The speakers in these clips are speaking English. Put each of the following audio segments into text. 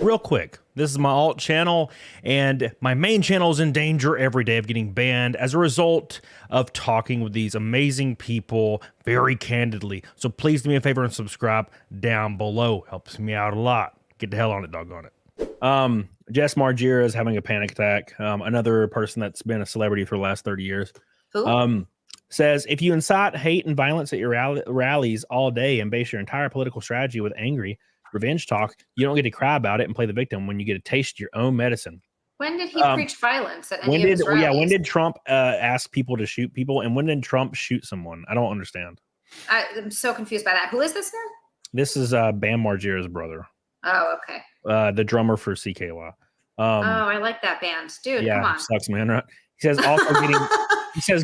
real quick, this is my alt channel, and my main channel is in danger every day of getting banned as a result of talking with these amazing people very candidly. So please do me a favor and subscribe down below. Helps me out a lot. Get the hell on it, doggone it. Jess Margira is having a panic attack. Another person that's been a celebrity for the last 30 years. Who? Says, if you incite hate and violence at your rallies all day and base your entire political strategy with angry revenge talk, you don't get to cry about it and play the victim when you get to taste your own medicine. When did he preach violence at any of his rallies? Yeah, when did Trump ask people to shoot people, and when did Trump shoot someone? I don't understand. I'm so confused by that. Who is this guy? This is Bam Margera's brother. Oh, okay. The drummer for CAMELOT. I like that band, dude. Yeah, come on. Sucks, man. Right? He says also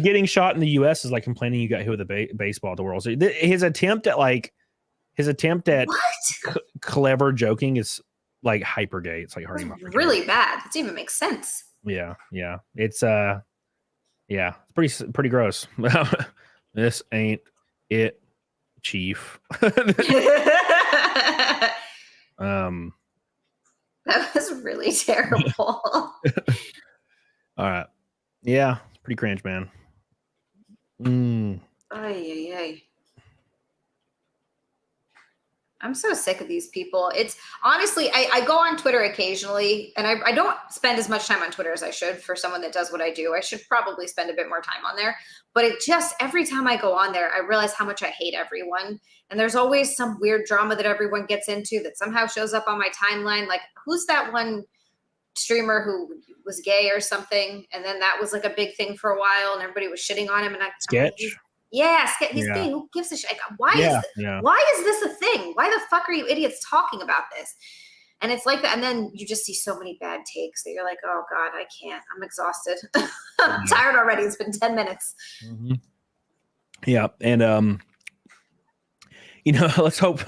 getting shot in the U.S. is like complaining you got hit with a baseball at the World Series. His attempt at clever joking is like hyper gay. It's like hurting my really bad. It even makes sense. Yeah. It's pretty gross. This ain't it, Chief. That was really terrible. All right. Yeah, it's pretty cringe, man. Ay. I'm so sick of these people. It's honestly, I go on Twitter occasionally, and I don't spend as much time on Twitter as I should for someone that does what I do. I should probably spend a bit more time on there. But it just, every time I go on there, I realize how much I hate everyone. And there's always some weird drama that everyone gets into that somehow shows up on my timeline. Like, who's that one streamer who was gay or something? And then that was like a big thing for a while, and everybody was shitting on him. And Sketch. Yeah, he's gay. Who gives a shit? Why is this a thing? Why the fuck are you idiots talking about this? And it's like that. And then you just see so many bad takes that you're like, oh God, I can't. I'm exhausted. I'm tired already. It's been 10 minutes. Yeah. And, let's hope.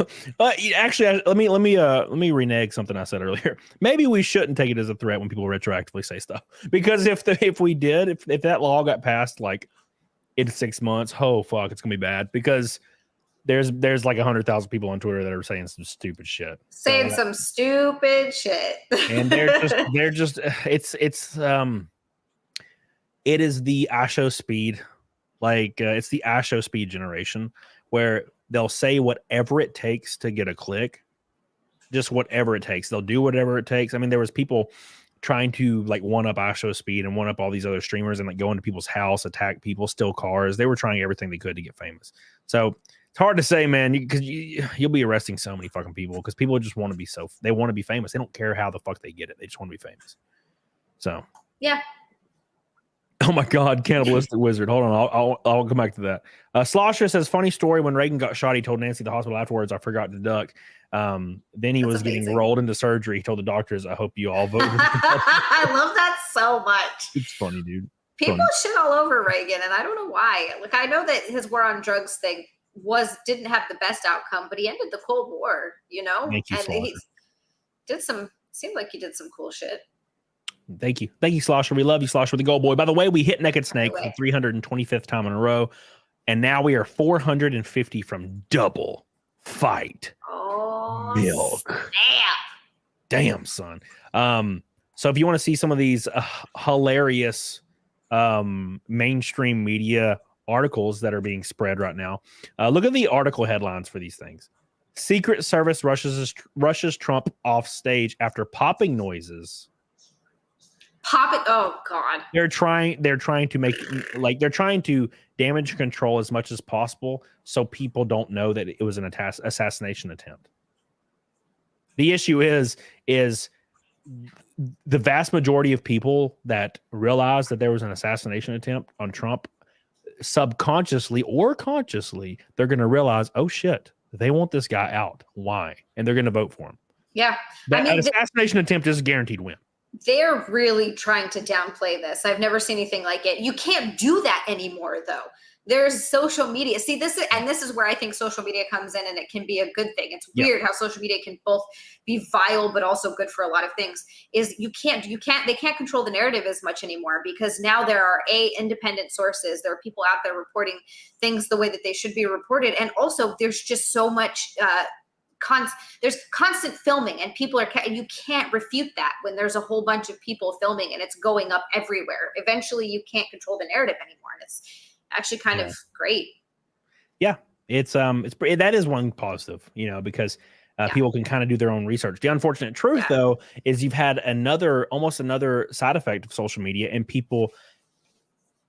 Actually, let me renege something I said earlier. Maybe we shouldn't take it as a threat when people retroactively say stuff, because if that law got passed, like, in 6 months, oh fuck, it's gonna be bad, because there's like 100,000 people on Twitter that are saying some stupid shit. Some stupid shit. And it is the I show speed, like it's the I show speed generation, where they'll say whatever it takes to get a click, just whatever it takes. They'll do whatever it takes. I mean, there was people trying to like one up iShow Speed and one up all these other streamers and like go into people's house, attack people, steal cars. They were trying everything they could to get famous. So it's hard to say, man, because you'll be arresting so many fucking people, because people just want to be they want to be famous. They don't care how the fuck they get it. They just want to be famous. So yeah. Oh my God, cannibalistic wizard. Hold on, I'll come back to that. Slosher says, funny story, when Reagan got shot, he told Nancy at the hospital afterwards, I forgot to duck. Then he was getting rolled into surgery. He told the doctors, I hope you all vote. I love that so much. It's funny, dude. People shit all over Reagan, and I don't know why. Like, I know that his war on drugs thing didn't have the best outcome, but he ended the Cold War, Thank you, and Slosher. he seemed like he did some cool shit. Thank you, Slosher. We love you, Slosher, the gold boy. By the way, we hit Naked Snake for the 325th time in a row, and now we are 450 from double fight. Oh, milk. Snap. Damn, son. So if you want to see some of these hilarious mainstream media articles that are being spread right now, look at the article headlines for these things. Secret Service rushes Trump off stage after popping noises. Oh God. They're trying to make, like, they're trying to damage control as much as possible so people don't know that it was an assassination attempt. The issue is the vast majority of people that realize that there was an assassination attempt on Trump, subconsciously or consciously, they're going to realize, oh shit, they want this guy out. Why? And they're going to vote for him. Yeah. An assassination attempt is a guaranteed win. They're really trying to downplay this. I've never seen anything like it. You can't do that anymore, though. There's social media. See, this is where I think social media comes in, and it can be a good thing. It's weird how social media can both be vile but also good for a lot of things. They can't control the narrative as much anymore, because now there are independent sources. There are people out there reporting things the way that they should be reported, and also there's just so much there's constant filming, and people are, and you can't refute that when there's a whole bunch of people filming and it's going up everywhere. Eventually you can't control the narrative anymore, and it's actually kind of great. Yeah, that is one positive, you know, because people can kind of do their own research. The unfortunate truth, though, is you've had almost another side effect of social media, and people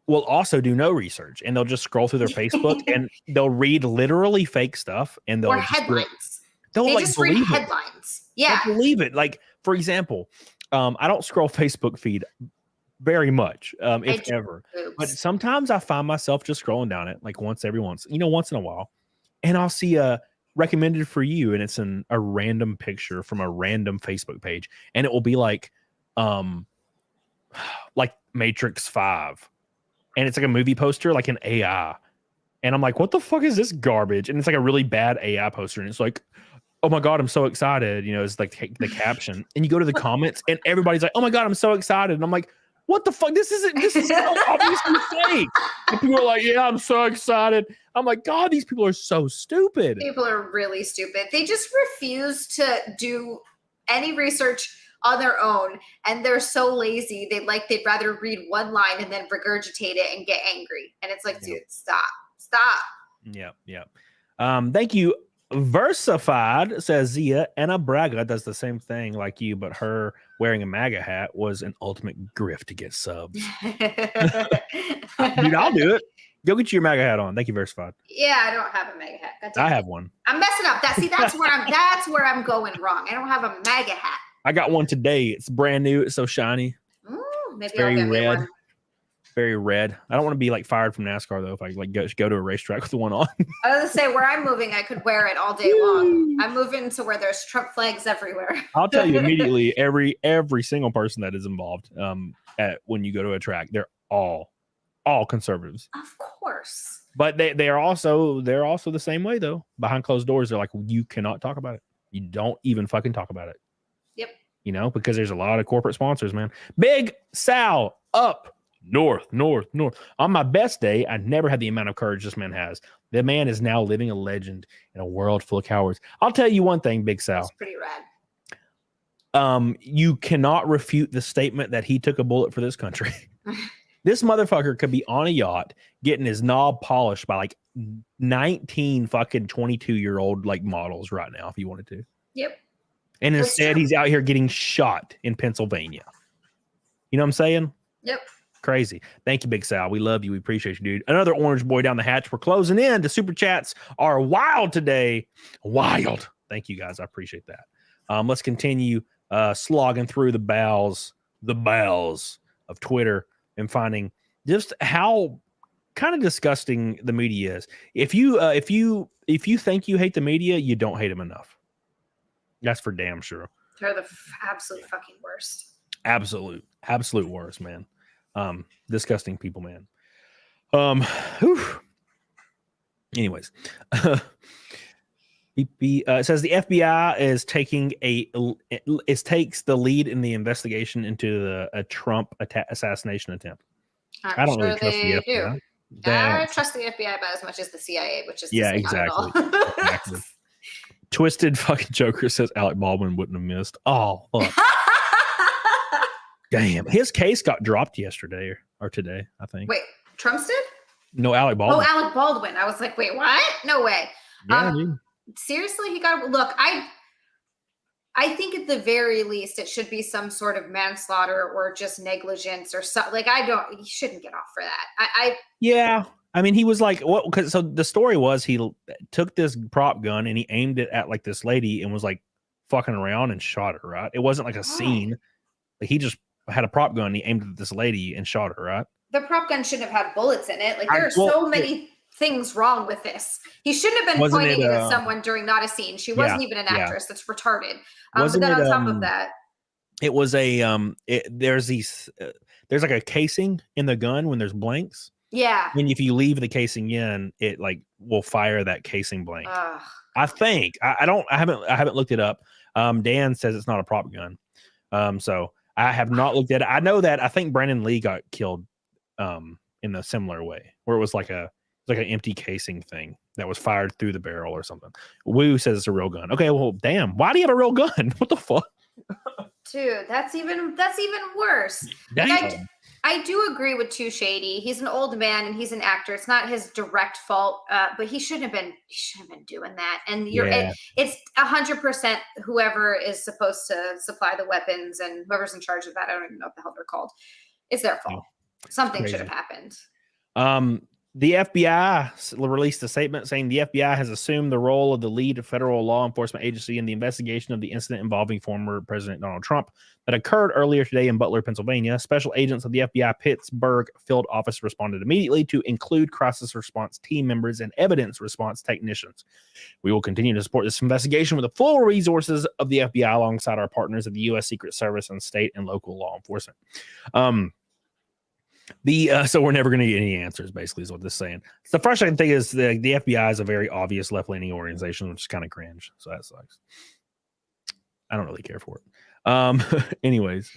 will also do no research, and they'll just scroll through their Facebook and they'll read literally fake stuff, and they'll headlines. They like just read headlines. Yeah, they'll believe it. Like, for example, I don't scroll Facebook feed very much, if ever. But sometimes I find myself just scrolling down it, like once in a while, and I'll see a recommended for you, and it's a random picture from a random Facebook page, and it will be like Matrix 5, and it's like a movie poster, like an AI, and I'm like, what the fuck is this garbage? And it's like a really bad AI poster, and it's like, oh my God, I'm so excited. You know, it's like the caption, and you go to the comments, and everybody's like, oh my God, I'm so excited. And I'm like, what the fuck? This is so obviously fake. And people are like, yeah, I'm so excited. I'm like, God, these people are so stupid. People are really stupid. They just refuse to do any research on their own, and they're so lazy. They'd rather read one line and then regurgitate it and get angry. And it's like, dude, stop. Yeah. Thank you. Versified, says Zia. Anna Braga does the same thing like you, but her wearing a MAGA hat was an ultimate grift to get subs. Dude, I'll do it. Go get your MAGA hat on. Thank you, Versified. Yeah, I don't have a MAGA hat. I have one. I'm messing up. That's where I'm going wrong. I don't have a MAGA hat. I got one today. It's brand new. It's so shiny. Ooh, maybe it's very I'll get red. One. Very red. I don't want to be like fired from NASCAR though. If I like go to a racetrack with the one on. I was gonna say, where I'm moving, I could wear it all day long. I'm moving to where there's Trump flags everywhere. I'll tell you immediately. Every single person that is involved when you go to a track, they're all conservatives. Of course. But they're also the same way though. Behind closed doors, they're like, you cannot talk about it. You don't even fucking talk about it. Yep. You know, because there's a lot of corporate sponsors, man. Big Sal up. North. On my best day, I never had the amount of courage this man has. The man is now living a legend in a world full of cowards. I'll tell you one thing, Big Sal. That's pretty rad. You cannot refute the statement that he took a bullet for this country. This motherfucker could be on a yacht getting his knob polished by like 19 fucking 22-year-old like models right now if he wanted to. Yep. And instead he's out here getting shot in Pennsylvania. You know what I'm saying? Yep. Crazy. Thank you, Big Sal. We love you. We appreciate you, dude. Another orange boy down the hatch. We're closing in. The super chats are wild today. Wild. Thank you, guys. I appreciate that. Let's continue slogging through the bowels of Twitter and finding just how kind of disgusting the media is. If you think you hate the media, you don't hate them enough. That's for damn sure. They're the absolute fucking worst. Absolute worst, man. Disgusting people, man. Anyways, it says the FBI is takes the lead in the investigation into a Trump assassination attempt. I don't really trust the FBI. I trust the FBI about as much as the CIA, which is exactly. Exactly. Twisted fucking Joker says Alec Baldwin wouldn't have missed. Oh, fuck. Damn, his case got dropped yesterday or today, I think. Wait, Trump's did? No, Alec Baldwin. Oh, Alec Baldwin. I was like, wait, what? No way. Yeah, seriously, he got look. I think at the very least it should be some sort of manslaughter or just negligence or something. Like he shouldn't get off for that. Yeah. I mean, he was like, what? Because so the story was he took this prop gun and he aimed it at like this lady and was like fucking around and shot her. Right? It wasn't like a scene. Like he just had a prop gun. And he aimed it at this lady and shot her. Right? The prop gun shouldn't have had bullets in it. Like there are so many things wrong with this. He shouldn't have been pointing it at someone during not a scene. She wasn't even an actress. That's retarded. But then on top of that, it was there's like a casing in the gun when there's blanks. Yeah. And if you leave the casing in, it like will fire that casing blank. I think I haven't looked it up. Dan says it's not a prop gun. So I have not looked at it. I know that I think Brandon Lee got killed in a similar way where it was like like an empty casing thing that was fired through the barrel or something. Wu says it's a real gun. Okay, well, damn. Why do you have a real gun? What the fuck? Dude, that's even worse. Damn. Like, I do agree with Too Shady. He's an old man and he's an actor. It's not his direct fault, but he shouldn't have been doing that. And it's 100% whoever is supposed to supply the weapons and whoever's in charge of that. I don't even know what the hell they're called. It's their fault. Something should have happened. The FBI released a statement saying the FBI has assumed the role of the lead federal law enforcement agency in the investigation of the incident involving former President Donald Trump that occurred earlier today in Butler, Pennsylvania. Special agents of the FBI Pittsburgh field office responded immediately to include crisis response team members and evidence response technicians. We will continue to support this investigation with the full resources of the FBI alongside our partners at the U.S. Secret Service and state and local law enforcement. So we're never going to get any answers, basically, is what this is saying. The frustrating thing is the FBI is a very obvious left-leaning organization, which is kind of cringe. So that sucks. I don't really care for it. Anyways,